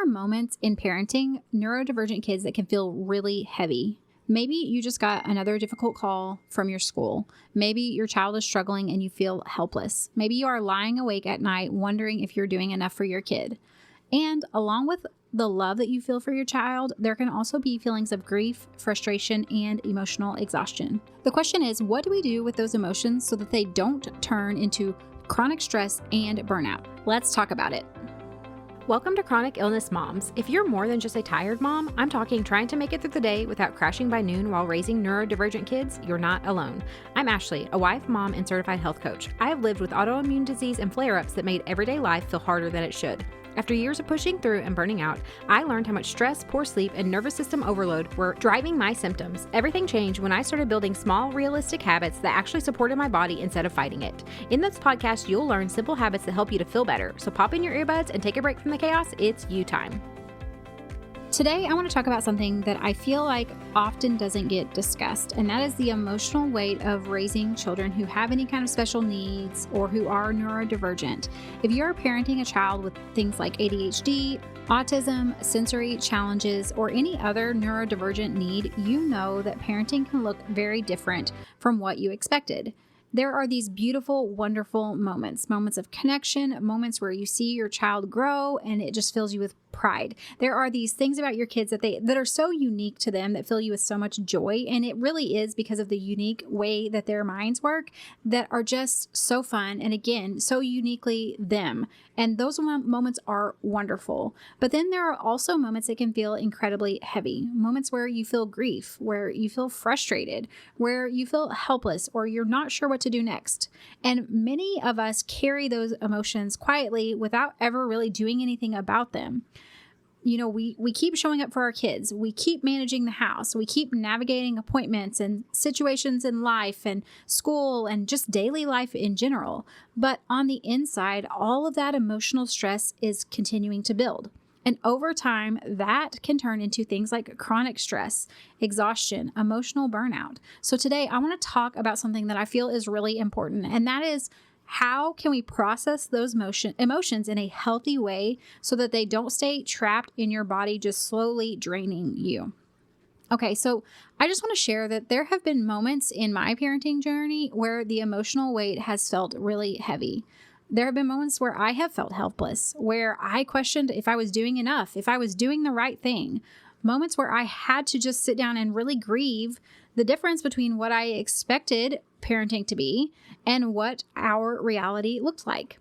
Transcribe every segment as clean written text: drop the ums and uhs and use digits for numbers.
are moments in parenting neurodivergent kids that can feel really heavy. Maybe you just got another difficult call from your school. Maybe your child is struggling and you feel helpless. Maybe you are lying awake at night wondering if you're doing enough for your kid. And along with the love that you feel for your child, there can also be feelings of grief, frustration, and emotional exhaustion. The question is, what do we do with those emotions so that they don't turn into chronic stress and burnout? Let's talk about it. Welcome to Chronic Illness Moms. If you're more than just a tired mom, I'm talking trying to make it through the day without crashing by noon while raising neurodivergent kids, you're not alone. I'm Ashley, a wife, mom, and certified health coach. I have lived with autoimmune disease and flare-ups that made everyday life feel harder than it should. After years of pushing through and burning out, I learned how much stress, poor sleep, and nervous system overload were driving my symptoms. Everything changed when I started building small, realistic habits that actually supported my body instead of fighting it. In this podcast, you'll learn simple habits that help you to feel better. So pop in your earbuds and take a break from the chaos. It's you time. Today, I want to talk about something that I feel like often doesn't get discussed, and that is the emotional weight of raising children who have any kind of special needs or who are neurodivergent. If you're parenting a child with things like ADHD, autism, sensory challenges, or any other neurodivergent need, you know that parenting can look very different from what you expected. There are these beautiful, wonderful moments of connection, moments where you see your child grow and it just fills you with pride. There are these things about your kids that are so unique to them that fill you with so much joy. And it really is because of the unique way that their minds work that are just so fun. And again, so uniquely them. And those moments are wonderful. But then there are also moments that can feel incredibly heavy. Moments where you feel grief, where you feel frustrated, where you feel helpless, or you're not sure what to do next. And many of us carry those emotions quietly without ever really doing anything about them. You know, we keep showing up for our kids. We keep managing the house. We keep navigating appointments and situations in life and school and just daily life in general. But on the inside, all of that emotional stress is continuing to build. And over time, that can turn into things like chronic stress, exhaustion, emotional burnout. So today, I want to talk about something that I feel is really important, and that is how can we process those emotions in a healthy way so that they don't stay trapped in your body, just slowly draining you? Okay, so I just want to share that there have been moments in my parenting journey where the emotional weight has felt really heavy. There have been moments where I have felt helpless, where I questioned if I was doing enough, if I was doing the right thing. Moments where I had to just sit down and really grieve the difference between what I expected parenting to be and what our reality looked like.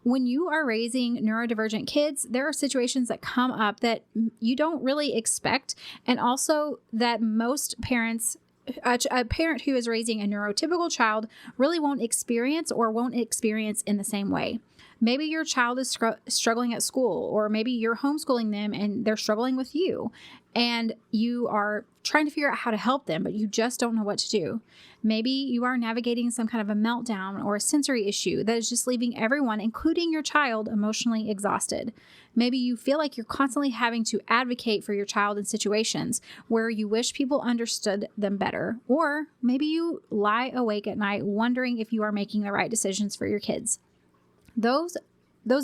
When you are raising neurodivergent kids, there are situations that come up that you don't really expect, and also that most parents, a parent who is raising a neurotypical child really won't experience in the same way. Maybe your child is struggling at school, or maybe you're homeschooling them and they're struggling with you, and you are trying to figure out how to help them, but you just don't know what to do. Maybe you are navigating some kind of a meltdown or a sensory issue that is just leaving everyone, including your child, emotionally exhausted. Maybe you feel like you're constantly having to advocate for your child in situations where you wish people understood them better. Or maybe you lie awake at night wondering if you are making the right decisions for your kids. Those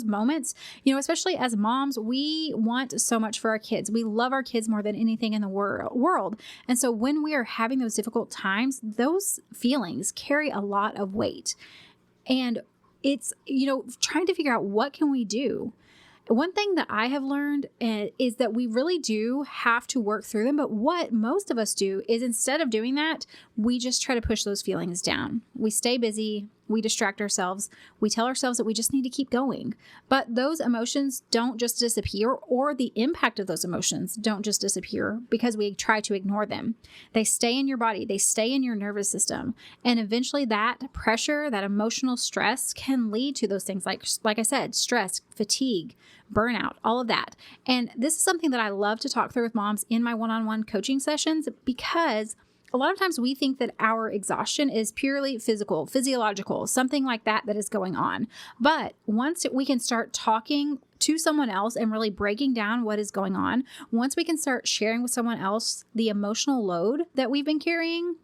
moments, especially as moms, we want so much for our kids. We love our kids more than anything in the world. And so when we are having those difficult times, those feelings carry a lot of weight. And it's, trying to figure out what can we do. One thing that I have learned is that we really do have to work through them. But what most of us do is, instead of doing that, we just try to push those feelings down. We stay busy. We distract ourselves. We tell ourselves that we just need to keep going. But those emotions don't just disappear, or the impact of those emotions don't just disappear because we try to ignore them. They stay in your body. They stay in your nervous system. And eventually that pressure, that emotional stress can lead to those things like I said, stress, fatigue, burnout, all of that. And this is something that I love to talk through with moms in my one-on-one coaching sessions, because a lot of times we think that our exhaustion is purely physiological, something like that is going on. But once we can start talking to someone else and really breaking down what is going on, once we can start sharing with someone else the emotional load that we've been carrying,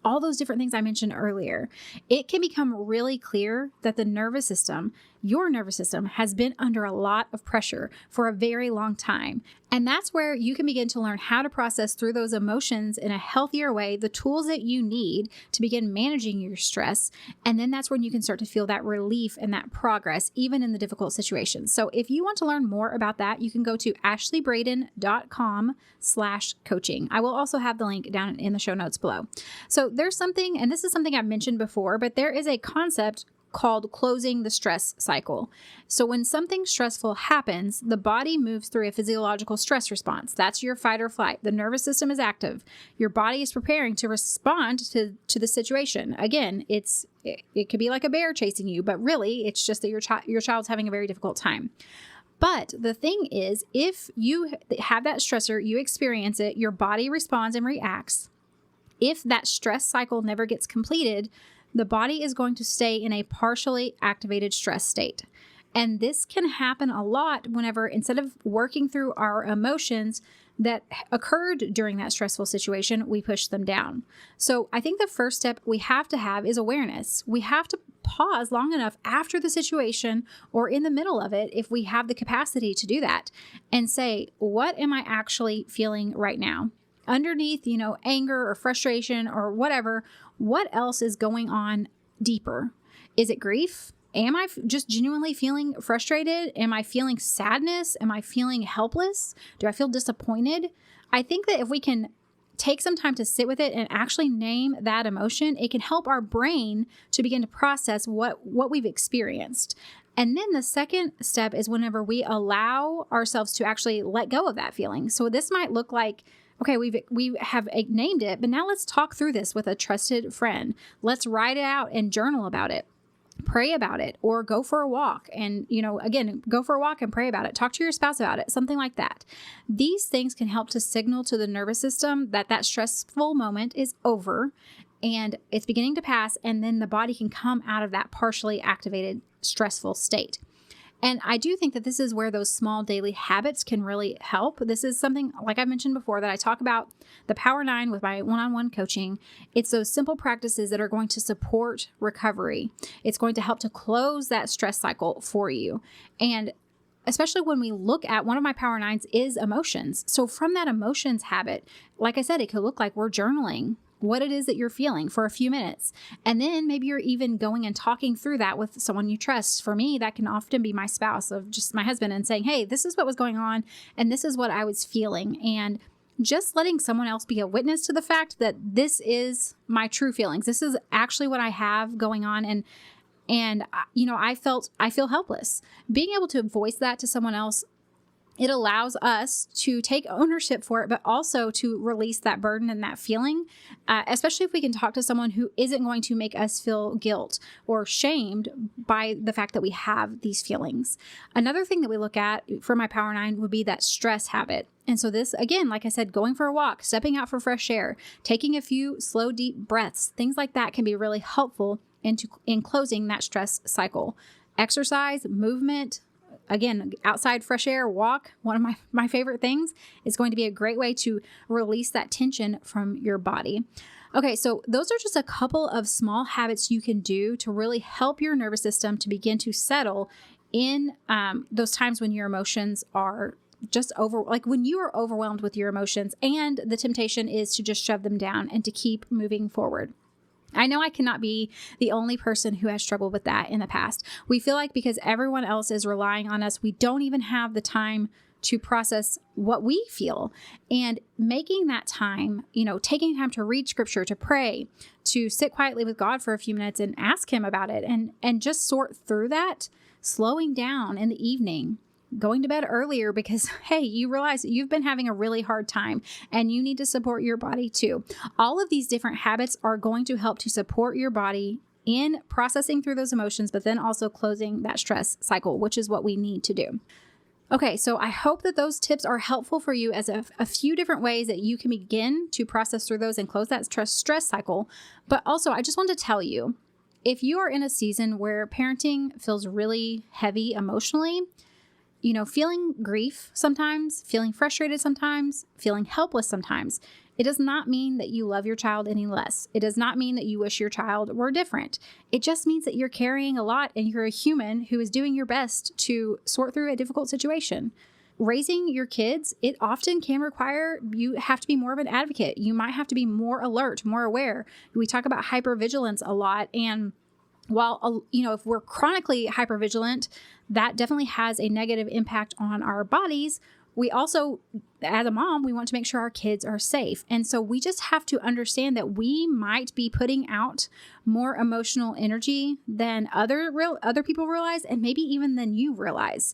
all those different things I mentioned earlier, it can become really clear that the nervous system your nervous system has been under a lot of pressure for a very long time. And that's where you can begin to learn how to process through those emotions in a healthier way, the tools that you need to begin managing your stress. And then that's when you can start to feel that relief and that progress, even in the difficult situations. So if you want to learn more about that, you can go to ashleybraden.com/coaching. I will also have the link down in the show notes below. So there's something, and this is something I've mentioned before, but there is a concept called closing the stress cycle. So when something stressful happens, the body moves through a physiological stress response. That's your fight or flight. The nervous system is active. Your body is preparing to respond to the situation. Again, it could be like a bear chasing you, but really it's just that your child's having a very difficult time. But the thing is, if you have that stressor, you experience it, your body responds and reacts. If that stress cycle never gets completed, the body is going to stay in a partially activated stress state. And this can happen a lot whenever, instead of working through our emotions that occurred during that stressful situation, we push them down. So I think the first step we have to have is awareness. We have to pause long enough after the situation or in the middle of it, if we have the capacity to do that, and say, what am I actually feeling right now? Underneath, anger or frustration or whatever, what else is going on deeper? Is it grief? Am I just genuinely feeling frustrated? Am I feeling sadness? Am I feeling helpless? Do I feel disappointed? I think that if we can take some time to sit with it and actually name that emotion, it can help our brain to begin to process what we've experienced. And then the second step is whenever we allow ourselves to actually let go of that feeling. So this might look like, okay, we have named it, but now let's talk through this with a trusted friend. Let's write it out and journal about it. Pray about it, or go for a walk and, again, go for a walk and pray about it. Talk to your spouse about it, something like that. These things can help to signal to the nervous system that stressful moment is over and it's beginning to pass, and then the body can come out of that partially activated stressful state. And I do think that this is where those small daily habits can really help. This is something, like I mentioned before, that I talk about the Power 9 with my one-on-one coaching. It's those simple practices that are going to support recovery. It's going to help to close that stress cycle for you. And especially when we look at, one of my Power 9s is emotions. So from that emotions habit, like I said, it could look like we're journaling what it is that you're feeling for a few minutes. And then maybe you're even going and talking through that with someone you trust. For me, that can often be my spouse, of just my husband, and saying, hey, this is what was going on and this is what I was feeling. And just letting someone else be a witness to the fact that this is my true feelings. This is actually what I have going on. And I feel helpless. Being able to voice that to someone else, it allows us to take ownership for it, but also to release that burden and that feeling, especially if we can talk to someone who isn't going to make us feel guilt or shamed by the fact that we have these feelings. Another thing that we look at for my Power 9 would be that stress habit. And so this, again, like I said, going for a walk, stepping out for fresh air, taking a few slow, deep breaths, things like that can be really helpful in closing that stress cycle. Exercise, movement, again, outside fresh air, walk, one of my favorite things, is going to be a great way to release that tension from your body. Okay, so those are just a couple of small habits you can do to really help your nervous system to begin to settle in those times when your emotions are just when you are overwhelmed with your emotions and the temptation is to just shove them down and to keep moving forward. I know I cannot be the only person who has struggled with that in the past. We feel like because everyone else is relying on us, we don't even have the time to process what we feel. And making that time, taking time to read scripture, to pray, to sit quietly with God for a few minutes and ask him about it and just sort through that, slowing down in the evening, going to bed earlier because, hey, you realize that you've been having a really hard time and you need to support your body too. All of these different habits are going to help to support your body in processing through those emotions, but then also closing that stress cycle, which is what we need to do. Okay, so I hope that those tips are helpful for you as a few different ways that you can begin to process through those and close that stress cycle. But also, I just want to tell you, if you are in a season where parenting feels really heavy emotionally, feeling grief sometimes, feeling frustrated sometimes, feeling helpless sometimes, It does not mean that you love your child any less. It does not mean that you wish your child were different. It just means that you're carrying a lot and you're a human who is doing your best to sort through a difficult situation. Raising your kids, it often can require you have to be more of an advocate. You might have to be more alert, more aware. We talk about hypervigilance a lot. And while, if we're chronically hypervigilant, that definitely has a negative impact on our bodies. We also, as a mom, we want to make sure our kids are safe. And so we just have to understand that we might be putting out more emotional energy than other people realize, and maybe even than you realize.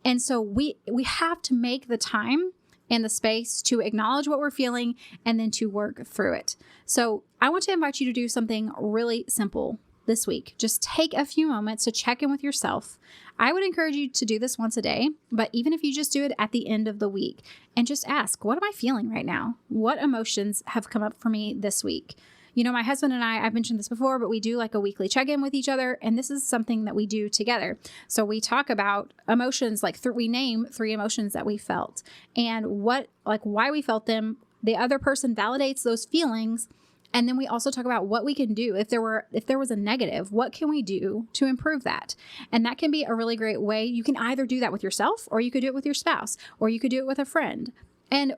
And so we have to make the time and the space to acknowledge what we're feeling and then to work through it. So I want to invite you to do something really simple this week. Just take a few moments to check in with yourself. I would encourage you to do this once a day, but even if you just do it at the end of the week and just ask, what am I feeling right now? What emotions have come up for me this week? My husband and I've mentioned this before, but we do like a weekly check-in with each other. And this is something that we do together. So we talk about emotions, we name 3 emotions that we felt and why we felt them. The other person validates those feelings. And then we also talk about what we can do. If there was a negative, what can we do to improve that? And that can be a really great way. You can either do that with yourself, or you could do it with your spouse, or you could do it with a friend. And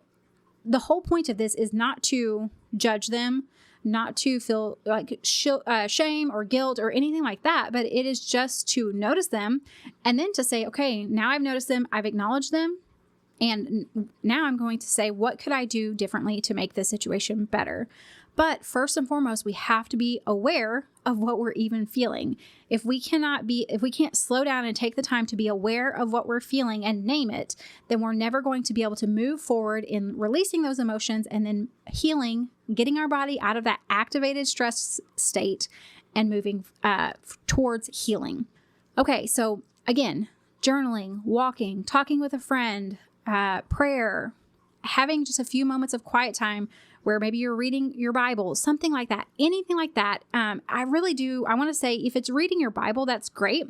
the whole point of this is not to judge them, not to feel like shame or guilt or anything like that, but it is just to notice them and then to say, okay, now I've noticed them, I've acknowledged them, and now I'm going to say, what could I do differently to make this situation better? But first and foremost, we have to be aware of what we're even feeling. If we can't slow down and take the time to be aware of what we're feeling and name it, then we're never going to be able to move forward in releasing those emotions and then healing, getting our body out of that activated stress state and moving towards healing. Okay, so again, journaling, walking, talking with a friend, prayer, having just a few moments of quiet time where maybe you're reading your Bible, something like that, anything like that. I want to say if it's reading your Bible, that's great.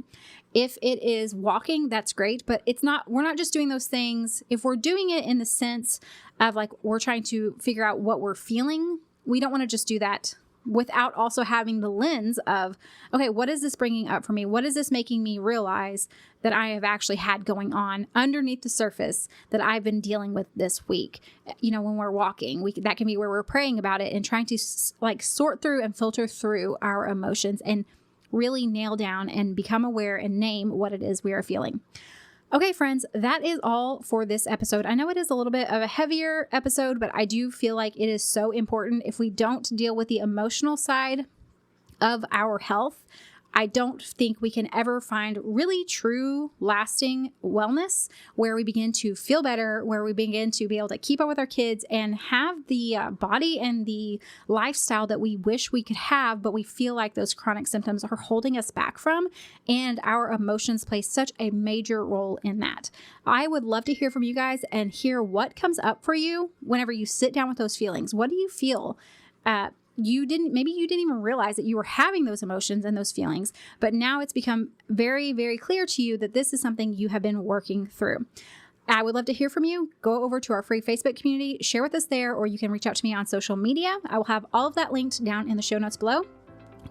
If it is walking, that's great, but we're not just doing those things. If we're doing it in the sense of we're trying to figure out what we're feeling, we don't want to just do that without also having the lens of, okay, what is this bringing up for me? What is this making me realize that I have actually had going on underneath the surface that I've been dealing with this week? When we're walking, that can be where we're praying about it and trying to sort through and filter through our emotions and really nail down and become aware and name what it is we are feeling. Okay, friends, that is all for this episode. I know it is a little bit of a heavier episode, but I do feel like it is so important. If we don't deal with the emotional side of our health, I don't think we can ever find really true, lasting wellness where we begin to feel better, where we begin to be able to keep up with our kids and have the body and the lifestyle that we wish we could have, but we feel like those chronic symptoms are holding us back from, and our emotions play such a major role in that. I would love to hear from you guys and hear what comes up for you whenever you sit down with those feelings. What do you feel? Maybe you didn't even realize that you were having those emotions and those feelings, but now it's become very, very clear to you that this is something you have been working through. I would love to hear from you. Go over to our free Facebook community, share with us there, or you can reach out to me on social media. I will have all of that linked down in the show notes below.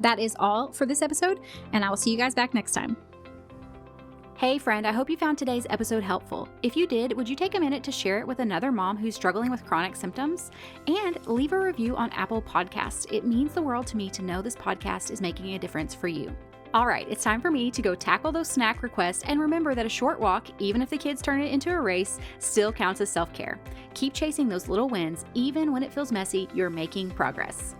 That is all for this episode, and I will see you guys back next time. Hey friend, I hope you found today's episode helpful. If you did, would you take a minute to share it with another mom who's struggling with chronic symptoms? And leave a review on Apple Podcasts. It means the world to me to know this podcast is making a difference for you. All right, it's time for me to go tackle those snack requests, and remember that a short walk, even if the kids turn it into a race, still counts as self-care. Keep chasing those little wins. Even when it feels messy, you're making progress.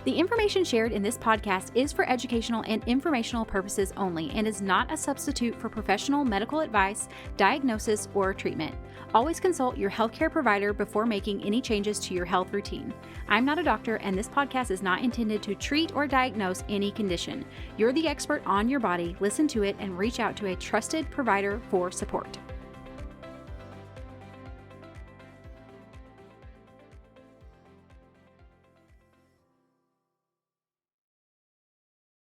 The information shared in this podcast is for educational and informational purposes only and is not a substitute for professional medical advice, diagnosis, or treatment. Always consult your healthcare provider before making any changes to your health routine. I'm not a doctor, and this podcast is not intended to treat or diagnose any condition. You're the expert on your body. Listen to it and reach out to a trusted provider for support.